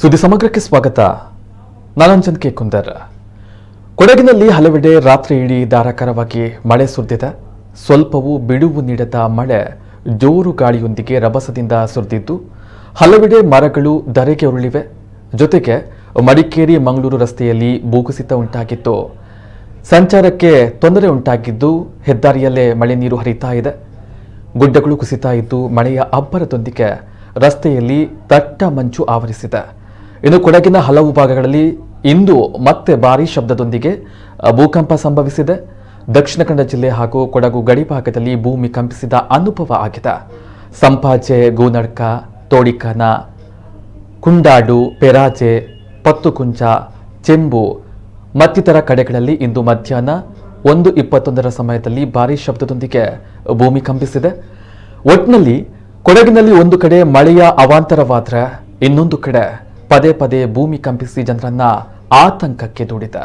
ಸುದ್ದಿ ಸಮಗ್ರಕ್ಕೆ ಸ್ವಾಗತ. ನಾನಂಜನ್ ಕೆ ಕುಂದರ್. ಕೊಡಗಿನಲ್ಲಿ ಹಲವೆಡೆ ರಾತ್ರಿ ಇಡೀ ಧಾರಾಕಾರವಾಗಿ ಮಳೆ ಸುರಿದಿದೆ. ಸ್ವಲ್ಪವೂ ಬಿಡುವು ನೀಡದ ಮಳೆ ಜೋರು ಗಾಳಿಯೊಂದಿಗೆ ರಭಸದಿಂದ ಸುರಿದಿದ್ದು ಹಲವೆಡೆ ಮರಗಳು ಧರೆಗೆ ಉರುಳಿವೆ. ಜೊತೆಗೆ ಮಡಿಕೇರಿ ಮಂಗಳೂರು ರಸ್ತೆಯಲ್ಲಿ ಭೂಕುಸಿತ ಉಂಟಾಗಿತ್ತು. ಸಂಚಾರಕ್ಕೆ ತೊಂದರೆ ಉಂಟಾಗಿದ್ದು ಹೆದ್ದಾರಿಯಲ್ಲೇ ಮಳೆ ನೀರು ಹರಿತಾ ಇದೆ. ಗುಡ್ಡಗಳು ಕುಸಿತಾ ಇದ್ದು ಮಳೆಯ ಅಬ್ಬರದೊಂದಿಗೆ ರಸ್ತೆಯಲ್ಲಿ ದಟ್ಟ ಮಂಜು ಆವರಿಸಿದೆ. ಇನ್ನು ಕೊಡಗಿನ ಹಲವು ಭಾಗಗಳಲ್ಲಿ ಇಂದು ಮತ್ತೆ ಭಾರೀ ಶಬ್ದದೊಂದಿಗೆ ಭೂಕಂಪ ಸಂಭವಿಸಿದೆ. ದಕ್ಷಿಣ ಕನ್ನಡ ಜಿಲ್ಲೆ ಹಾಗೂ ಕೊಡಗು ಗಡಿ ಭಾಗದಲ್ಲಿ ಭೂಮಿ ಕಂಪಿಸಿದ ಅನುಭವ ಆಗಿದೆ. ಸಂಪಾಜೆ, ಗೂನಡ್ಕ, ತೋಡಿಕನ, ಕುಂಡಾಡು, ಪೆರಾಜೆ, ಪತ್ತುಕುಂಚ, ಚೆಂಬು ಮತ್ತಿತರ ಕಡೆಗಳಲ್ಲಿ ಇಂದು ಮಧ್ಯಾಹ್ನ 1:21 ಸಮಯದಲ್ಲಿ ಭಾರೀ ಶಬ್ದದೊಂದಿಗೆ ಭೂಮಿ ಕಂಪಿಸಿದೆ. ಒಟ್ಟಿನಲ್ಲಿ ಕೊಡಗಿನಲ್ಲಿ ಒಂದು ಕಡೆ ಮಳೆಯ ಅವಾಂತರವಾದರೆ ಇನ್ನೊಂದು ಕಡೆ ಪದೇ ಪದೇ ಭೂಮಿ ಕಂಪಿಸಿ ಜನರನ್ನ ಆತಂಕಕ್ಕೆ ದೂಡಿದೆ.